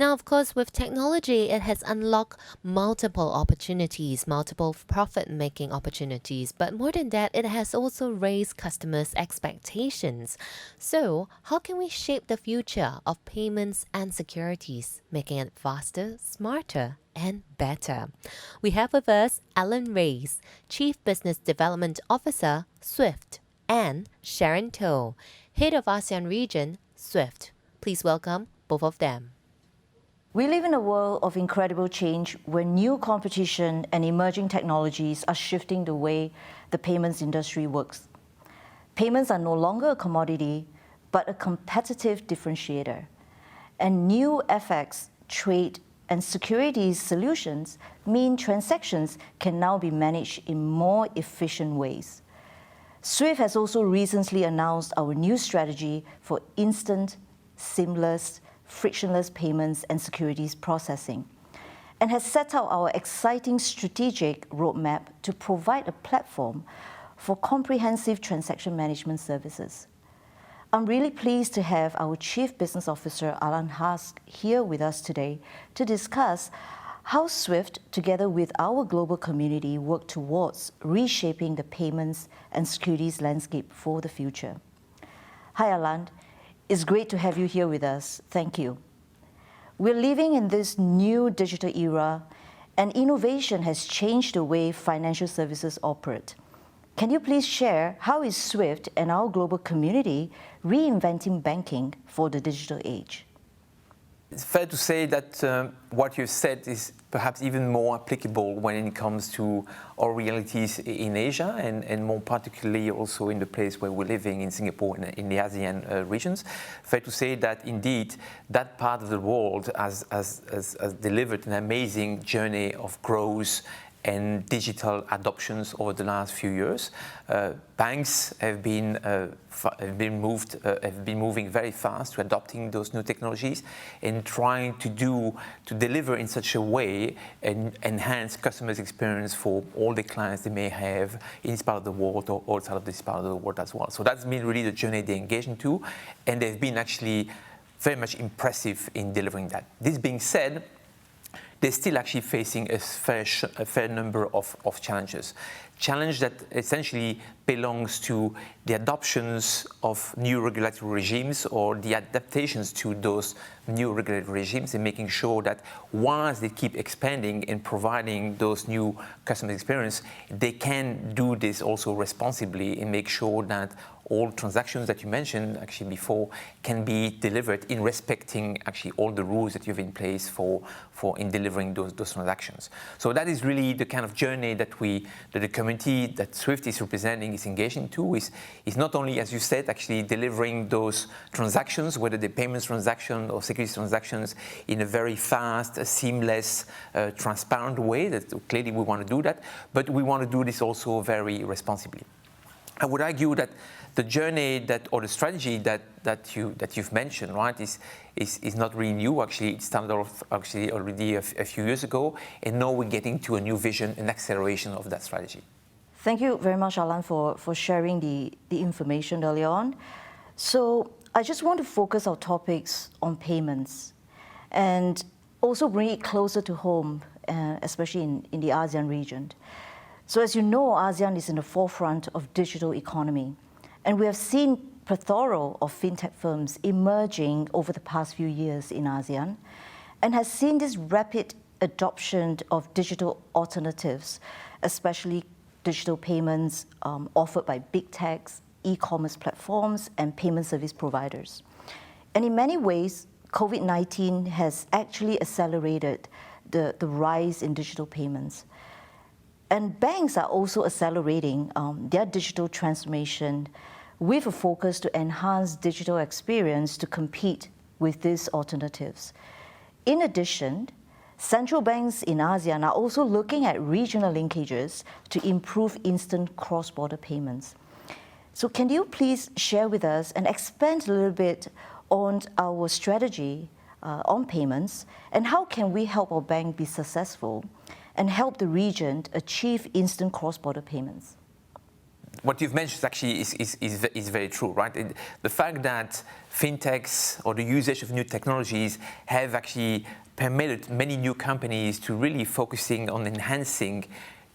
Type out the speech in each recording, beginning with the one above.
Now, of course, with technology, it has unlocked multiple opportunities, multiple profit-making opportunities. But more than that, it has also raised customers' expectations. So, how can we shape the future of payments and securities, making it faster, smarter, and better? We have with us Alain Raes, Chief Business Development Officer, SWIFT, and Sharon, Head of ASEAN Region, SWIFT. Please welcome both of them. We live in a world of incredible change where new competition and emerging technologies are shifting the way the payments industry works. Payments are no longer a commodity, but a competitive differentiator. And new FX, trade, and securities solutions mean transactions can now be managed in more efficient ways. SWIFT has also recently announced our new strategy for instant, seamless, frictionless payments and securities processing, and has set out our exciting strategic roadmap to provide a platform for comprehensive transaction management services. I'm really pleased to have our Chief Business Officer, Alain here with us today to discuss how SWIFT, together with our global community, work towards reshaping the payments and securities landscape for the future. Hi, Alain. It's great to have you here with us. Thank you. We're living in this new digital era, and innovation has changed the way financial services operate. Can you please share how is SWIFT and our global community reinventing banking for the digital age? It's fair to say that what you've said is perhaps even more applicable when it comes to our realities in Asia and more particularly also in the place where we're living in Singapore and in the ASEAN regions. Fair to say that indeed that part of the world has delivered an amazing journey of growth and digital adoptions over the last few years. Banks have been moving very fast to adopting those new technologies and trying to deliver in such a way and enhance customers' experience for all the clients they may have in this part of the world or outside of this part of the world as well. So that's been really the journey they engage into, and they've been actually very much impressive in delivering that. This being said, they're still actually facing a fair number of challenges. Challenge that essentially belongs to the adoptions of new regulatory regimes or the adaptations to those new regulatory regimes, and making sure that once they keep expanding and providing those new customer experience, they can do this also responsibly and make sure that all transactions that you mentioned actually before can be delivered in respecting actually all the rules that you have in place for in delivering those transactions. So that is really the kind of journey that the community that SWIFT is representing is engaging to, is not only, as you said, actually delivering those transactions, whether the payments transaction or securities transactions, in a very fast, seamless, transparent way. That clearly we want to do that, but we want to do this also very responsibly. I would argue that the journey or the strategy that you've mentioned, right, is not really new. Actually, it started off actually already a few years ago, and now we're getting to a new vision and acceleration of that strategy. Thank you very much, Alain, for sharing the information earlier on. So I just want to focus our topics on payments and also bring it closer to home, especially in the ASEAN region. So as you know, ASEAN is in the forefront of digital economy, and we have seen plethora of fintech firms emerging over the past few years in ASEAN, and has seen this rapid adoption of digital alternatives, especially digital payments offered by big techs, e-commerce platforms, and payment service providers. And in many ways, COVID-19 has actually accelerated the rise in digital payments. And banks are also accelerating their digital transformation with a focus to enhance digital experience to compete with these alternatives. In addition, central banks in ASEAN are also looking at regional linkages to improve instant cross-border payments. So can you please share with us and expand a little bit on our strategy on payments, and how can we help our bank be successful and help the region achieve instant cross-border payments? what you've mentioned actually is very true, right? The fact that fintechs or the usage of new technologies have actually permitted many new companies to really focusing on enhancing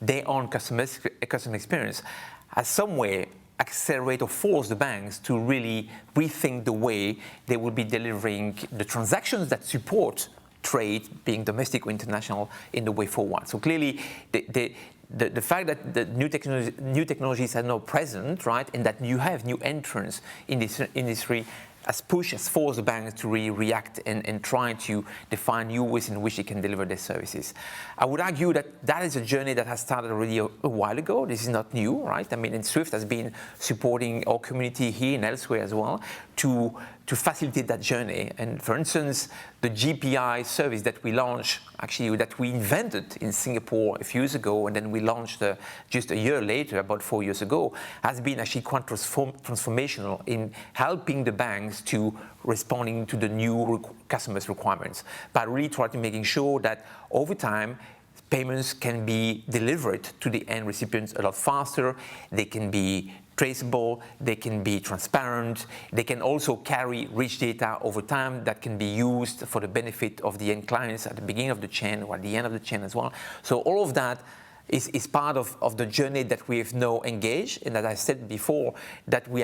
their own customer experience has some way accelerate or force the banks to really rethink the way they will be delivering the transactions that support trade, being domestic or international, in the way forward. So clearly, the fact that the new technologies are now present, right, and that you have new entrants in this industry has forced the banks to really react and try to define new ways in which they can deliver their services. I would argue that is a journey that has started already a while ago. This is not new, right? I mean, and SWIFT has been supporting our community here and elsewhere as well to facilitate that journey. And for instance, the GPI service that we launched, actually that we invented in Singapore a few years ago, and then we launched just a year later, about 4 years ago, has been actually quite transformational in helping the banks to responding to the new customers' requirements, by really trying to making sure that over time, payments can be delivered to the end recipients a lot faster. They can be traceable, they can be transparent, they can also carry rich data over time that can be used for the benefit of the end clients at the beginning of the chain or at the end of the chain as well. So all of that is part of the journey that we have now engaged, and as I said before, that we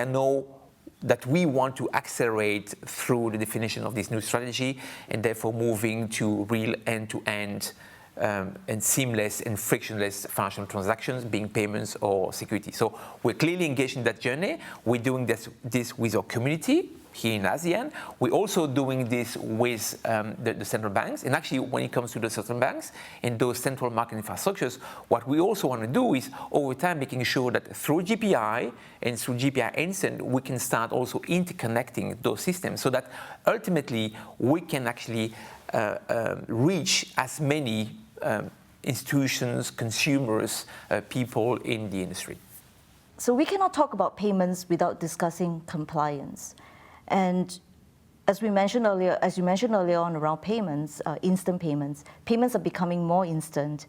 want to accelerate through the definition of this new strategy, and therefore moving to real end-to-end and seamless and frictionless financial transactions, being payments or securities. So we're clearly engaged in that journey. We're doing this with our community here in ASEAN. We're also doing this with the central banks. And actually, when it comes to the central banks and those central market infrastructures, what we also want to do is, over time, making sure that through GPI and through GPI Instant, we can start also interconnecting those systems so that ultimately we can actually reach as many institutions, consumers, people in the industry. So we cannot talk about payments without discussing compliance. And as you mentioned earlier on around payments, instant payments are becoming more instant,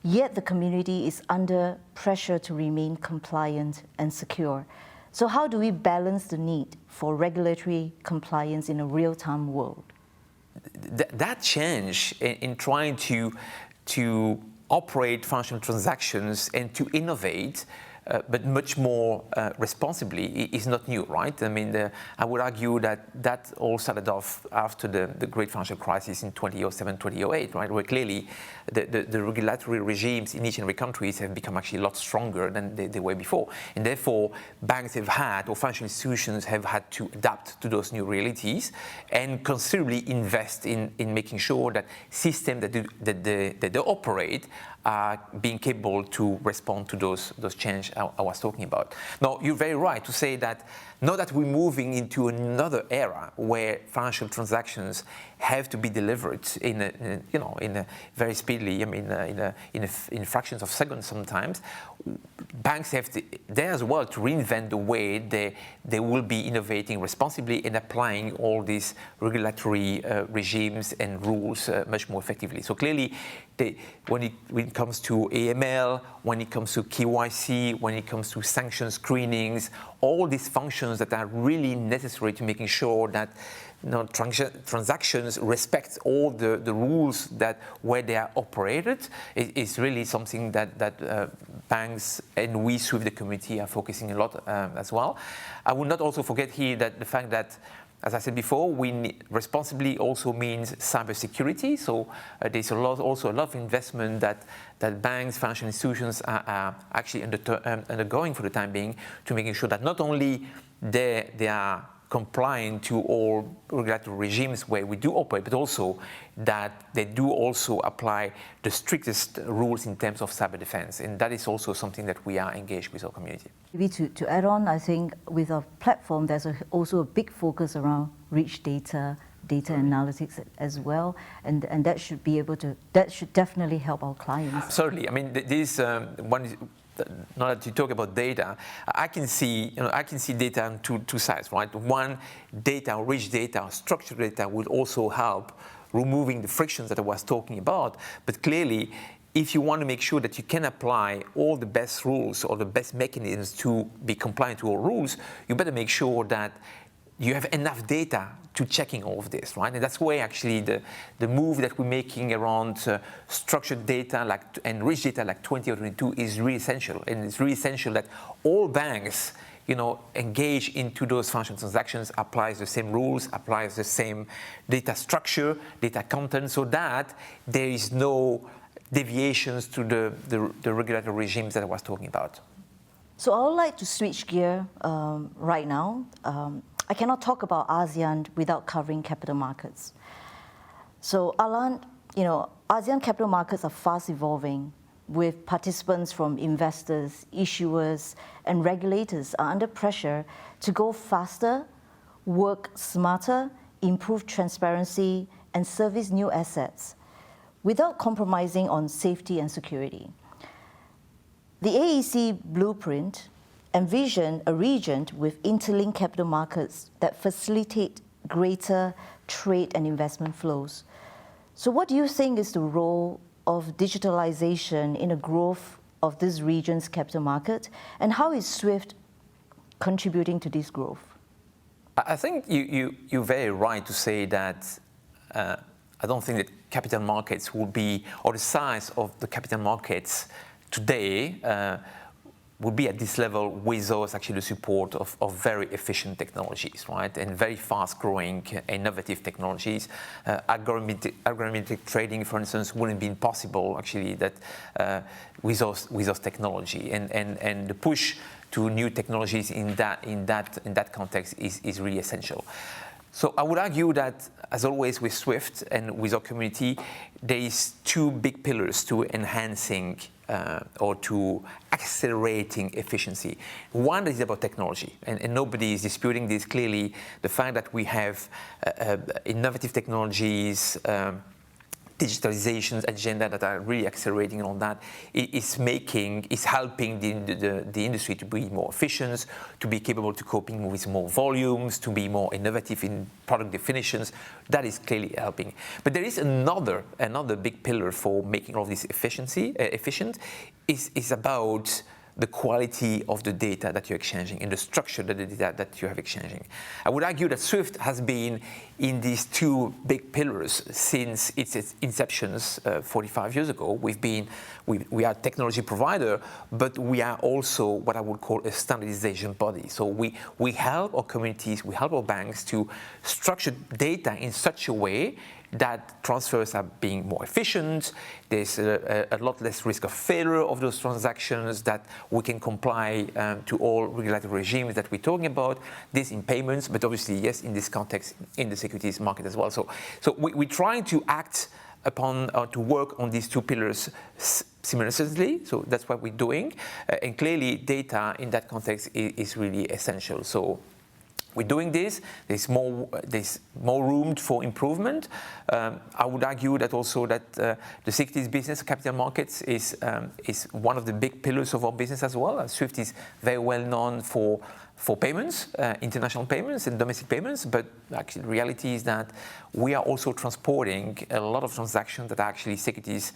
yet the community is under pressure to remain compliant and secure. So how do we balance the need for regulatory compliance in a real-time world? That change in trying to operate financial transactions and to innovate, but much more responsibly, is not new, right? I mean, I would argue that all started off after the great financial crisis in 2007, 2008, right? Where clearly the regulatory regimes in each and every country have become actually a lot stronger than they were before. And therefore, banks have had, or financial institutions have had to adapt to those new realities and considerably invest in making sure that systems that they operate are being capable to respond to those changes I was talking about. Now, you're very right to say that now that we're moving into another era where financial transactions have to be delivered in a very speedily, I mean, in fractions of seconds sometimes, banks have there as well to reinvent the way they will be innovating responsibly and applying all these regulatory regimes and rules much more effectively. So clearly, when it comes to AML, when it comes to KYC, when it comes to sanction screenings, all these functions that are really necessary to making sure that transactions respect all the rules that where they are operated is really something that banks and we through the community are focusing a lot as well. I would not also forget here that the fact that, as I said before, responsibly also means cybersecurity. So there's also a lot of investment that banks, financial institutions are actually undergoing for the time being to making sure that not only they are complying to all regulatory regimes where we do operate, but also that they do also apply the strictest rules in terms of cyber defense. And that is also something that we are engaged with our community. Maybe to add on, I think with our platform, there's also a big focus around rich data analytics as well, and that should definitely help our clients. Certainly. I mean, this one. Now that you talk about data, I can see data on two sides, right? One, rich data, structured data would also help removing the frictions that I was talking about. But clearly, if you want to make sure that you can apply all the best rules or the best mechanisms to be compliant to all rules, you better make sure that you have enough data to checking all of this, right? And that's where actually the move that we're making around structured data and rich data like 20 or 22 is really essential. And it's really essential that all banks, engage into those financial transactions, applies the same rules, applies the same data structure, data content, so that there is no deviations to the regulatory regimes that I was talking about. So I would like to switch gear right now. I cannot talk about ASEAN without covering capital markets. So Alain, ASEAN capital markets are fast evolving, with participants from investors, issuers, and regulators are under pressure to go faster, work smarter, improve transparency, and service new assets without compromising on safety and security. The AEC blueprint envisioned a region with interlinked capital markets that facilitate greater trade and investment flows. So what do you think is the role of digitalization in the growth of this region's capital market, and how is SWIFT contributing to this growth? I think you're very right to say that I don't think that capital markets will be, or the size of the capital markets today would be at this level without actually the support of very efficient technologies, right? And very fast-growing, innovative technologies. Algorithmic trading, for instance, wouldn't be possible actually that without technology. And the push to new technologies in that context is really essential. So I would argue that, as always with SWIFT and with our community, there is two big pillars to enhancing or to accelerating efficiency. One is about technology, and nobody is disputing this. Clearly, the fact that we have innovative technologies, digitalization agenda that are really accelerating on that is helping the industry to be more efficient, to be capable to coping with more volumes, to be more innovative in product definitions. That is clearly helping. But there is another big pillar for making all of this efficient is about the quality of the data that you're exchanging and the structure of the data that you have exchanging. I would argue that SWIFT has been in these two big pillars since its inceptions 45 years ago. We are a technology provider, but we are also what I would call a standardization body. So we help our communities, we help our banks to structure data in such a way that transfers are being more efficient. There's a lot less risk of failure of those transactions, that we can comply to all regulatory regimes that we're talking about. This in payments, but obviously, yes, in this context, in the securities market as well. So we're trying to act upon to work on these two pillars simultaneously. So that's what we're doing. And clearly, data in that context is really essential. So we're doing this. There's more room for improvement. I would argue that also that the securities business, capital markets, is one of the big pillars of our business as well. SWIFT is very well known for payments, international payments and domestic payments, but actually the reality is that we are also transporting a lot of transactions that are actually securities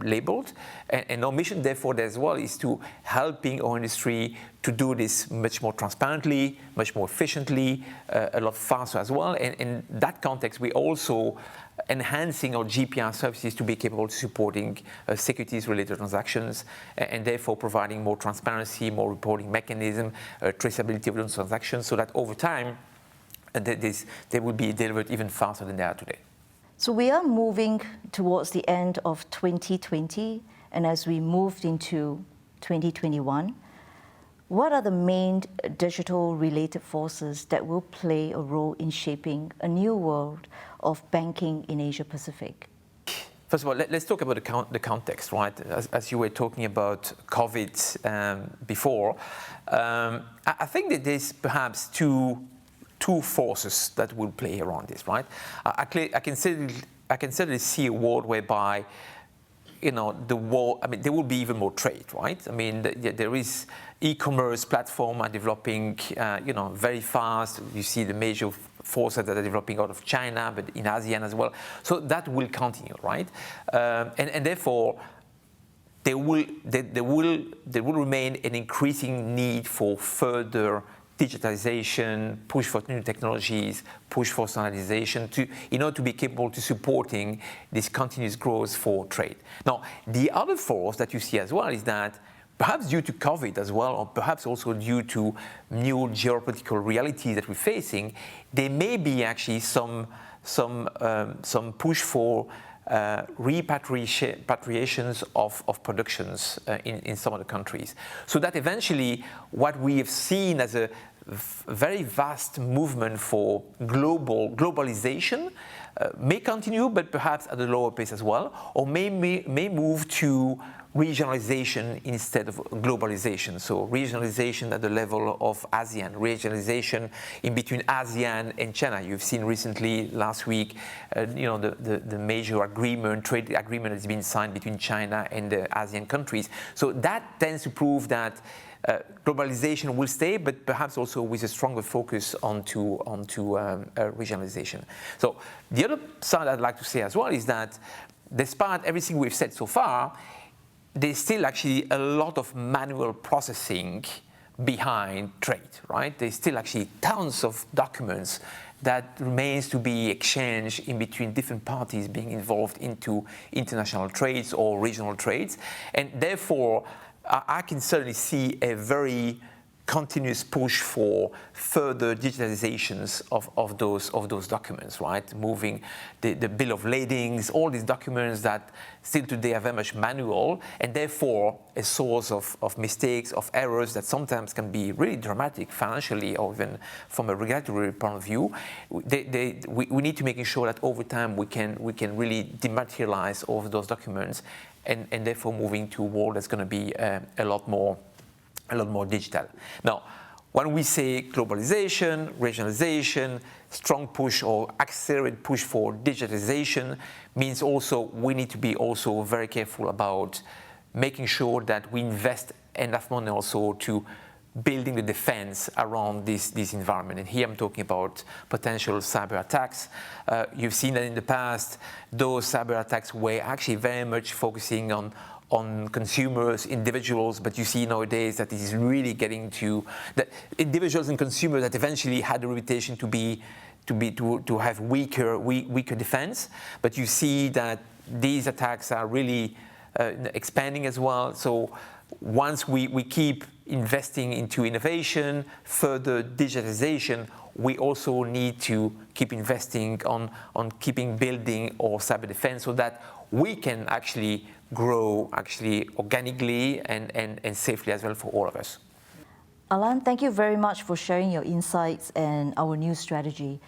labeled. And our mission, therefore, as well, is to helping our industry to do this much more transparently, much more efficiently, a lot faster as well. And in that context, we also enhancing our GPR services to be capable of supporting securities-related transactions, and therefore providing more transparency, more reporting mechanism, traceability of those transactions, so that over time they will be delivered even faster than they are today. So we are moving towards the end of 2020, and as we moved into 2021, what are the main digital-related forces that will play a role in shaping a new world of banking in Asia Pacific? First of all, let's talk about the context, right? As you were talking about COVID before, I think that there's perhaps two forces that will play around this, right? I can certainly see a world whereby the world, there will be even more trade, right? There is e-commerce platform are developing, very fast. You see the major forces that are developing out of China, but in ASEAN as well. So that will continue, right? And therefore, there will remain an increasing need for further digitalization, push for new technologies, push for standardization in order to be capable to supporting this continuous growth for trade. Now, the other force that you see as well is that perhaps due to COVID as well, or perhaps also due to new geopolitical realities that we're facing, there may be actually some push for repatriations of productions in some of the countries. So that eventually what we have seen as a very vast movement for globalization may continue, but perhaps at a lower pace as well, or may move to regionalization instead of globalization. So regionalization at the level of ASEAN, regionalization in between ASEAN and China. You've seen recently, last week, the major trade agreement has been signed between China and the ASEAN countries. So that tends to prove that globalization will stay, but perhaps also with a stronger focus onto regionalization. So the other side I'd like to say as well is that despite everything we've said so far, there's still actually a lot of manual processing behind trade, right? There's still actually tons of documents that remains to be exchanged in between different parties being involved into international trades or regional trades. And therefore, I can certainly see a very continuous push for further digitalizations of those documents, right? Moving the bill of ladings, all these documents that still today are very much manual, and therefore a source of mistakes, of errors that sometimes can be really dramatic financially or even from a regulatory point of view. We need to make sure that over time we can really dematerialize all of those documents, and therefore moving to a world that's going to be a lot more digital. Now, when we say globalization, regionalization, strong push or accelerated push for digitalization, means also we need to be also very careful about making sure that we invest enough money also to building the defense around this environment. And here I'm talking about potential cyber attacks. You've seen that in the past, those cyber attacks were actually very much focusing on consumers, individuals, but you see nowadays that it is really getting to the individuals and consumers that eventually had a reputation to have weaker defense. But you see that these attacks are really expanding as well. So once we keep investing into innovation, further digitalization, we also need to keep investing on keeping building our cyber defense so that we can actually grow organically and safely as well for all of us. Alain, thank you very much for sharing your insights and our new strategy.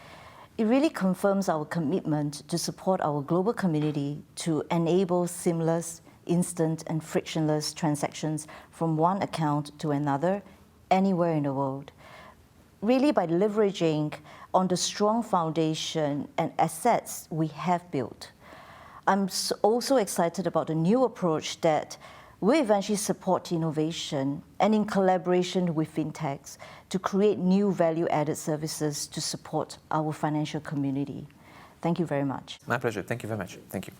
It really confirms our commitment to support our global community to enable seamless, instant and frictionless transactions from one account to another anywhere in the world. Really by leveraging on the strong foundation and assets we have built. I'm also excited about the new approach that will eventually support innovation and in collaboration with fintechs to create new value-added services to support our financial community. Thank you very much. My pleasure. Thank you very much. Thank you.